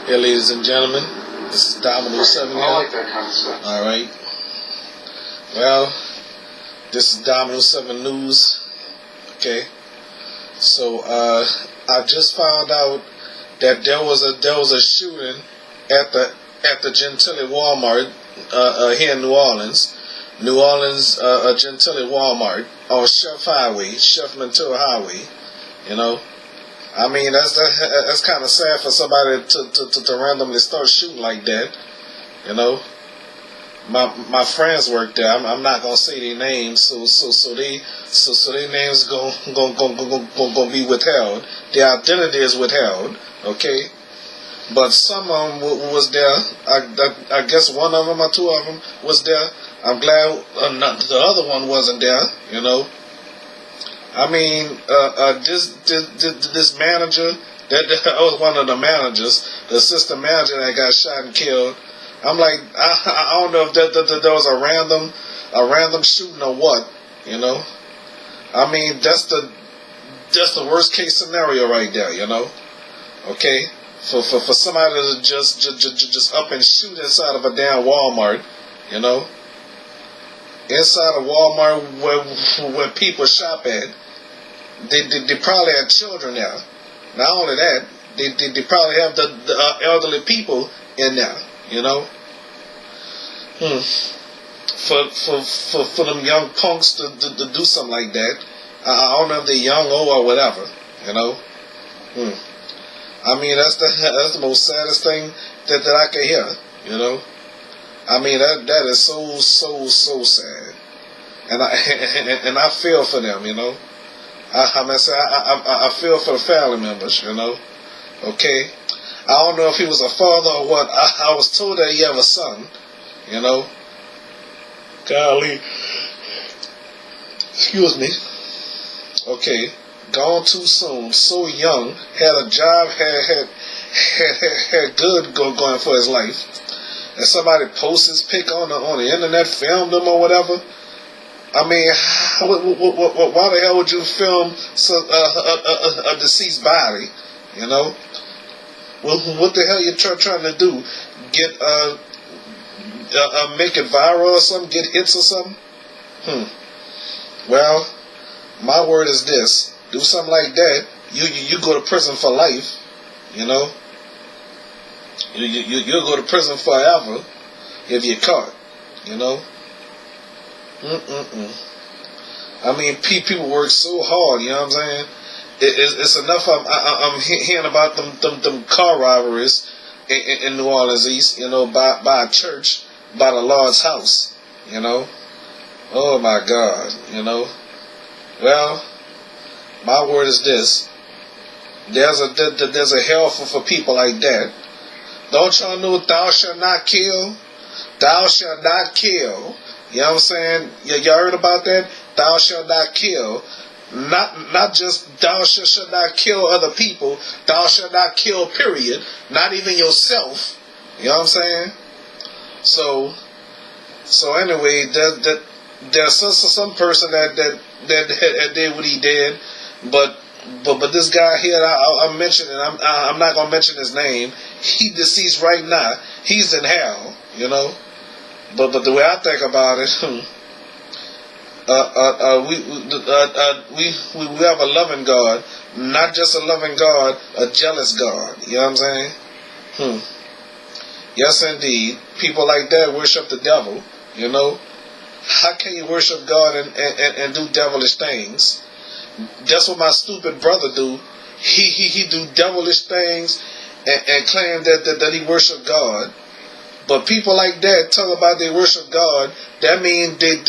Hey, ladies and gentlemen, this is Dominoes 7 here. I like that kind of stuff. Alright. Well, this is Dominoes 7 News. Okay. So, I just found out that there was a shooting at the Gentilly Walmart here in New Orleans. New Orleans Gentilly Walmart on Chef Mentor Highway. You know. I mean, that's kind of sad for somebody to randomly start shooting like that. You know, my friends work there. I'm not gonna say their names, so their names gonna be withheld. Their identity is withheld. Okay, but some of them was there. I guess one of them or two of them was there. I'm glad the other one wasn't there. You know. I mean, this manager, that was one of the managers, the assistant manager that got shot and killed. I'm like, I don't know if there was a random shooting or what, you know. I mean, that's the worst case scenario right there, you know. Okay, for somebody to just up and shoot inside of a damn Walmart, you know. Inside of Walmart where people shop at. They probably have children there. Not only that, they probably have the elderly people in there. You know, for them young punks to do something like that. I don't know if they're young, old, or whatever. You know, I mean that's the most saddest thing that I can hear. You know, I mean that is so sad, and I feel for them. You know. I feel for the family members, you know. Okay, I don't know if he was a father or what. I was told that he have a son, you know. Golly, excuse me. Okay, gone too soon, so young, had a job, had good going for his life, and somebody posts his pic on the internet, filmed him or whatever. I mean, why the hell would you film a deceased body? You know, what the hell you trying to do? Get make it viral or something? Get hits or something? Well, my word is this: do something like that, you go to prison for life. You know, you'll go to prison forever if you're caught. You know. I mean, people work so hard. You know what I'm saying? It's enough. I'm hearing about them car robberies in New Orleans East. You know, by a church, by the Lord's house. You know. Oh my God. You know. Well, my word is this: there's a hell for people like that. Don't y'all know? Thou shalt not kill. Thou shalt not kill. You know what I'm saying? Y'all heard about that? Thou shalt not kill. Not just thou shalt not kill other people. Thou shalt not kill, period. Not even yourself. You know what I'm saying? So anyway, there's some person that did what he did, but this guy here I'm mentioning, I'm not gonna mention his name. He deceased right now. He's in hell. You know. But the way I think about it, we have a loving God, not just a loving God, a jealous God. You know what I'm saying? Yes, indeed. People like that worship the devil. You know, how can you worship God and do devilish things? That's what my stupid brother do. He do devilish things and claim that he worship God. But people like that talk about they worship God. That means they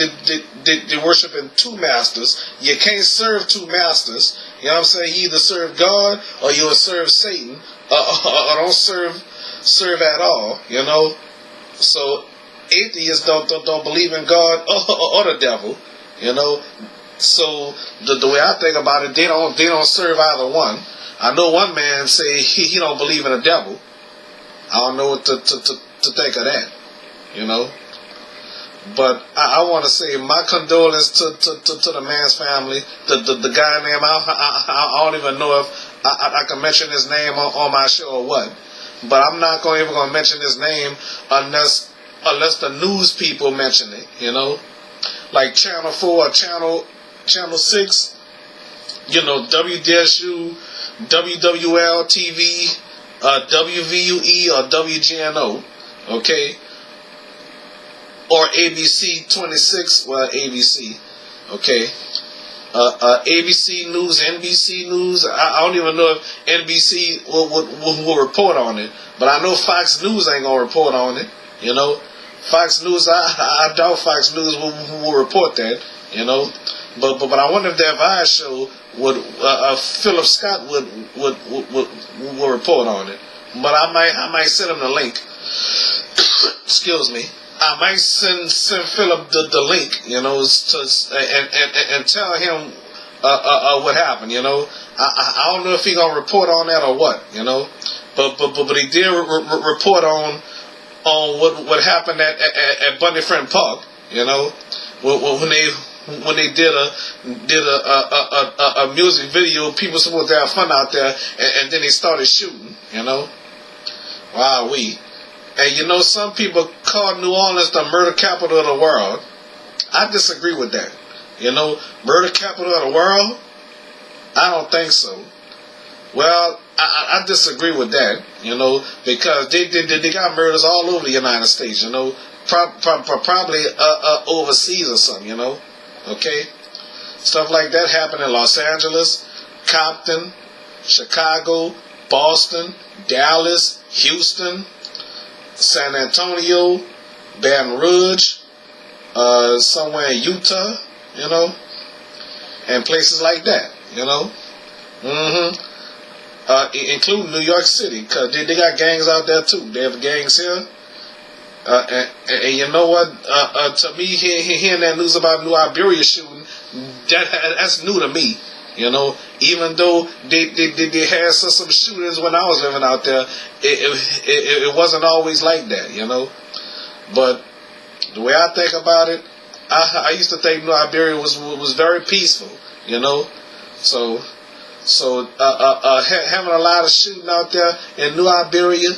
worshiping two masters. You can't serve two masters. You know what I'm saying? You either serve God or you'll serve Satan, or don't serve at all. You know. So atheists don't believe in God or the devil. You know. So the way I think about it, they don't serve either one. I know one man say he don't believe in the devil. I don't know what to think of that, you know. But I want to say my condolence to the man's family. The guy name I don't even know if I can mention his name on my show or what. but I'm not even gonna mention his name unless the news people mention it. You know, like Channel 4 or Channel 6. You know, WDSU, WWL TV, WVUE or WGNO. Okay. Or ABC 26, well, ABC, okay. ABC News, NBC News. I don't even know if NBC will report on it, but I know Fox News ain't gonna report on it. You know, Fox News. I doubt Fox News will report that. You know, but I wonder if that Vice show would Philip Scott would report on it. But I might send him the link. Excuse me. I might send Philip the link, you know, and tell him what happened, you know. I don't know if he gonna report on that or what, you know, but he did report on what happened at Bundy Friend Park, you know, when they did a music video. People supposed to have fun out there, and then they started shooting, you know. Wow, And you know, some people call New Orleans the murder capital of the world. I disagree with that. You know, murder capital of the world? I don't think so. Well, I disagree with that, you know, because they got murders all over the United States, you know, probably overseas or something, you know, okay? Stuff like that happened in Los Angeles, Compton, Chicago, Boston, Dallas, Houston, San Antonio, Baton Rouge, somewhere in Utah, you know, and places like that, you know, including New York City, because they got gangs out there too. They have gangs here, and you know what? To me, hearing that news about New Iberia shooting, that's new to me. You know, even though they had some shootings when I was living out there, it wasn't always like that, you know. But the way I think about it, I used to think New Iberia was very peaceful, you know. So having a lot of shooting out there in New Iberia,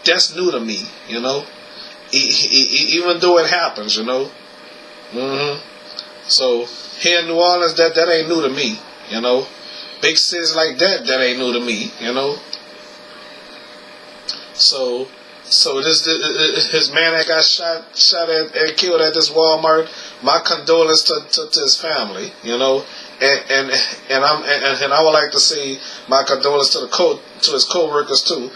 that's new to me, you know. Even though it happens, you know. So here in New Orleans, that ain't new to me. You know, big cities like that ain't new to me. You know, so this man that got shot and killed at this Walmart. My condolences to his family. You know, and I would like to say my condolences to his co-workers too.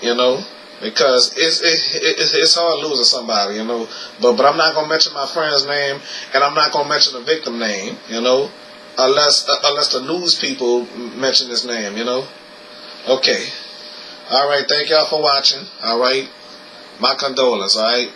You know, because it's hard losing somebody. You know, but I'm not gonna mention my friend's name, and I'm not gonna mention the victim name. You know. Unless the news people mention his name, you know. Okay. All right. Thank y'all for watching. All right. My condolences. All right.